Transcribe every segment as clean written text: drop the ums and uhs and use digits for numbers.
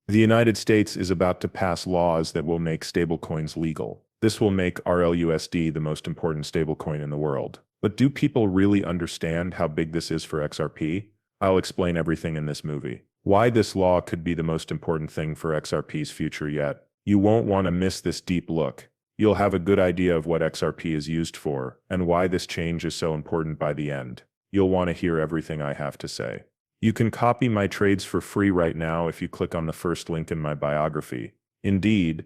The United States is about to pass laws that will make stablecoins legal. This will make RLUSD the most important stablecoin in the world. But do people really understand how big this is for XRP? I'll explain everything in this movie. Why this law could be the most important thing for XRP's future yet. You won't want to miss this deep look. You'll have a good idea of what XRP is used for, and why this change is so important by the end. You'll want to hear everything I have to say. You can copy my trades for free right now if you click on the first link in my biography. Indeed,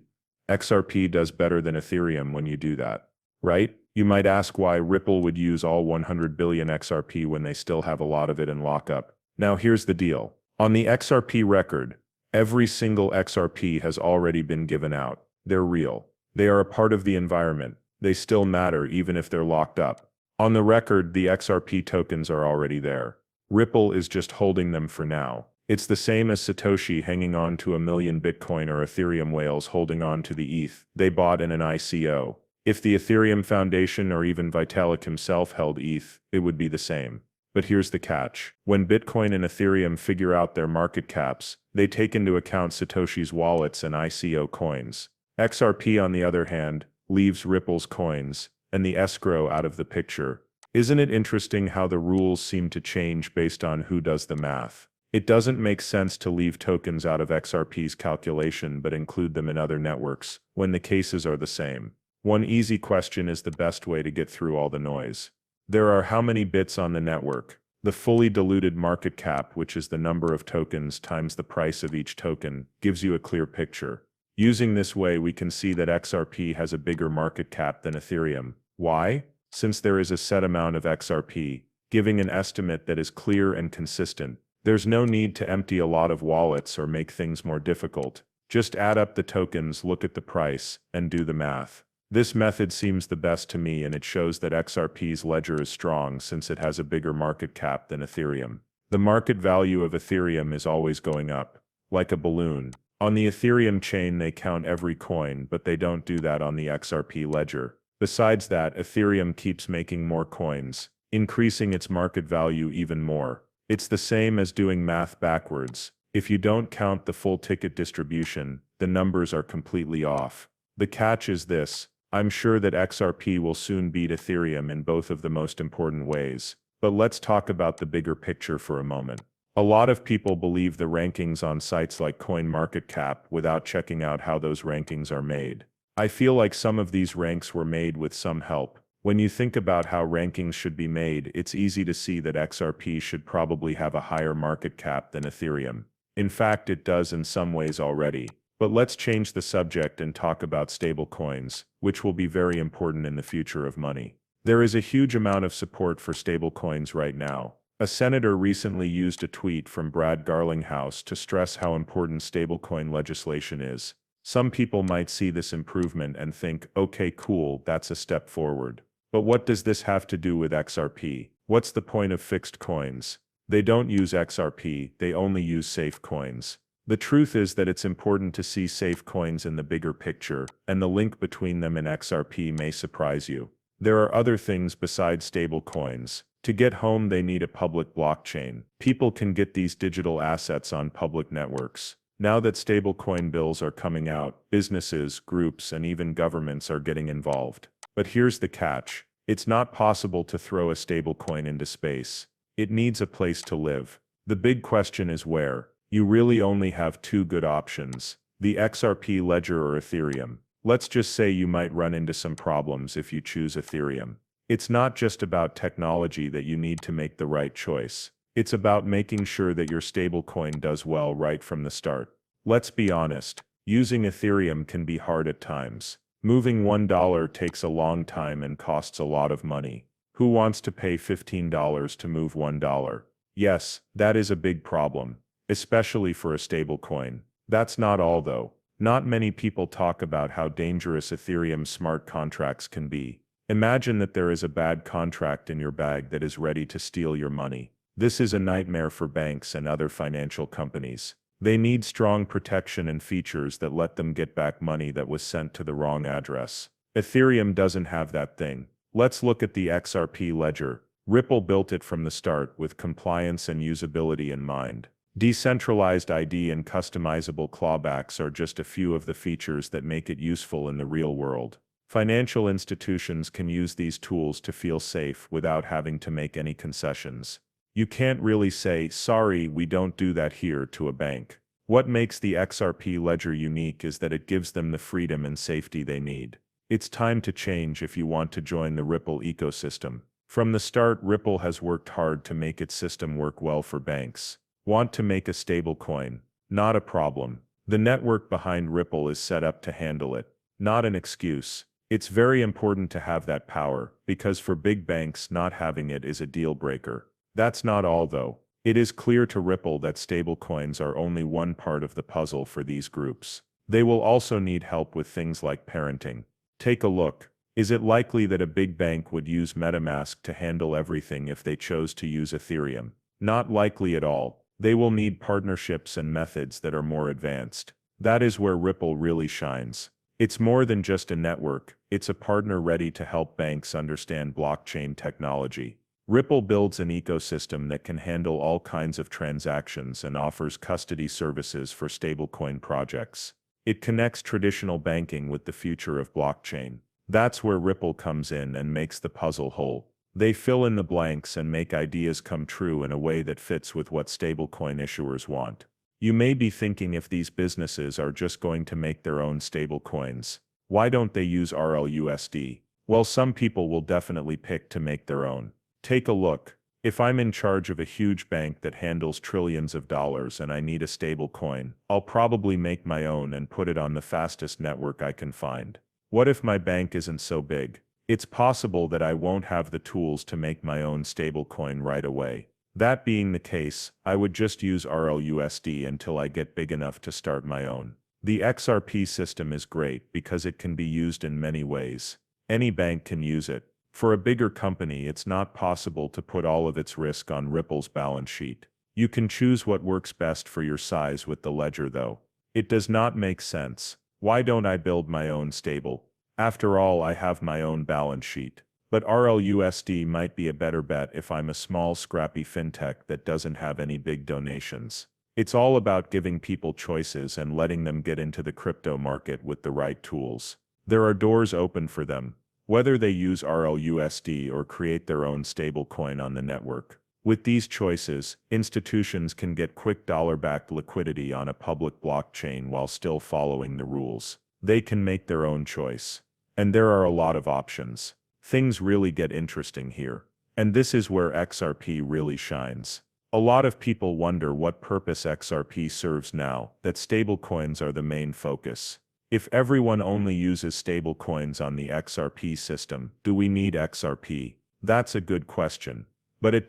XRP does better than Ethereum when you do that. Right? You might ask why Ripple would use all 100 billion XRP when they still have a lot of it in lockup. Now here's the deal. On the XRP record, every single XRP has already been given out. They're real. They are a part of the environment. They still matter even if they're locked up. On the record, the XRP tokens are already there. Ripple is just holding them for now. It's the same as Satoshi hanging on to 1,000,000 Bitcoin or Ethereum whales holding on to the ETH they bought in an ICO. If the Ethereum Foundation or even Vitalik himself held ETH, it would be the same. But here's the catch. When Bitcoin and Ethereum figure out their market caps, they take into account Satoshi's wallets and ICO coins. XRP, on the other hand, leaves Ripple's coins and the escrow out of the picture. Isn't it interesting how the rules seem to change based on who does the math? It doesn't make sense to leave tokens out of XRP's calculation but include them in other networks, when the cases are the same. One easy question is the best way to get through all the noise. There are how many bits on the network? The fully diluted market cap, which is the number of tokens times the price of each token, gives you a clear picture. Using this way, we can see that XRP has a bigger market cap than Ethereum. Why? Since there is a set amount of XRP, giving an estimate that is clear and consistent, there's no need to empty a lot of wallets or make things more difficult. Just add up the tokens, look at the price, and do the math. This method seems the best to me, and it shows that XRP's ledger is strong since it has a bigger market cap than Ethereum. The market value of Ethereum is always going up, like a balloon. On the Ethereum chain they count every coin, but they don't do that on the XRP ledger. Besides that, Ethereum keeps making more coins, increasing its market value even more. It's the same as doing math backwards. If you don't count the full ticket distribution, the numbers are completely off. The catch is this: I'm sure that XRP will soon beat Ethereum in both of the most important ways. But let's talk about the bigger picture for a moment. A lot of people believe the rankings on sites like CoinMarketCap without checking out how those rankings are made. I feel like some of these ranks were made with some help. When you think about how rankings should be made, it's easy to see that XRP should probably have a higher market cap than Ethereum. In fact, it does in some ways already. But let's change the subject and talk about stablecoins, which will be very important in the future of money. There is a huge amount of support for stablecoins right now. A senator recently used a tweet from Garlinghouse to stress how important stablecoin legislation is. Some people might see this improvement and think, okay, cool, that's a step forward. But what does this have to do with XRP? What's the point of fixed coins? They don't use XRP, they only use safe coins. The truth is that it's important to see safe coins in the bigger picture, and the link between them and XRP may surprise you. There are other things besides stable coins. To get home, they need a public blockchain. People can get these digital assets on public networks. Now that stablecoin bills are coming out, businesses, groups, and even governments are getting involved. But here's the catch. It's not possible to throw a stablecoin into space. It needs a place to live. The big question is where. You really only have two good options: the XRP ledger or Ethereum. Let's just say you might run into some problems if you choose Ethereum. It's not just about technology that you need to make the right choice. It's about making sure that your stablecoin does well right from the start. Let's be honest, using Ethereum can be hard at times. Moving $1 takes a long time and costs a lot of money. Who wants to pay $15 to move $1? Yes, that is a big problem, especially for a stablecoin. That's not all though. Not many people talk about how dangerous Ethereum smart contracts can be. Imagine that there is a bad contract in your bag that is ready to steal your money. This is a nightmare for banks and other financial companies. They need strong protection and features that let them get back money that was sent to the wrong address. Ethereum doesn't have that thing. Let's look at the XRP ledger. Ripple built it from the start with compliance and usability in mind. Decentralized ID and customizable clawbacks are just a few of the features that make it useful in the real world. Financial institutions can use these tools to feel safe without having to make any concessions. You can't really say, "Sorry, we don't do that here," to a bank. What makes the XRP ledger unique is that it gives them the freedom and safety they need. It's time to change if you want to join the Ripple ecosystem. From the start, Ripple has worked hard to make its system work well for banks. Want to make a stable coin? Not a problem. The network behind Ripple is set up to handle it. Not an excuse. It's very important to have that power, because for big banks, not having it is a deal breaker. That's not all though. It is clear to Ripple that stablecoins are only one part of the puzzle for these groups. They will also need help with things like parenting. Take a look. Is it likely that a big bank would use MetaMask to handle everything if they chose to use Ethereum? Not likely at all. They will need partnerships and methods that are more advanced. That is where Ripple really shines. It's more than just a network, it's a partner ready to help banks understand blockchain technology. Ripple builds an ecosystem that can handle all kinds of transactions and offers custody services for stablecoin projects. It connects traditional banking with the future of blockchain. That's where Ripple comes in and makes the puzzle whole. They fill in the blanks and make ideas come true in a way that fits with what stablecoin issuers want. You may be thinking, if these businesses are just going to make their own stablecoins, why don't they use RLUSD? Well, some people will definitely pick to make their own. Take a look. If I'm in charge of a huge bank that handles trillions of dollars and I need a stablecoin, I'll probably make my own and put it on the fastest network I can find. What if my bank isn't so big? It's possible that I won't have the tools to make my own stablecoin right away. That being the case, I would just use RLUSD until I get big enough to start my own. The XRP system is great because it can be used in many ways. Any bank can use it. For a bigger company, it's not possible to put all of its risk on Ripple's balance sheet. You can choose what works best for your size with the ledger though. It does not make sense. Why don't I build my own stable? After all, I have my own balance sheet. But RLUSD might be a better bet if I'm a small scrappy fintech that doesn't have any big donations. It's all about giving people choices and letting them get into the crypto market with the right tools. There are doors open for them, whether they use RLUSD or create their own stablecoin on the network. With these choices, institutions can get quick dollar-backed liquidity on a public blockchain while still following the rules. They can make their own choice. And there are a lot of options. Things really get interesting here. And this is where XRP really shines. A lot of people wonder what purpose XRP serves now that stablecoins are the main focus. If everyone only uses stablecoins on the XRP system, do we need XRP? That's a good question. But it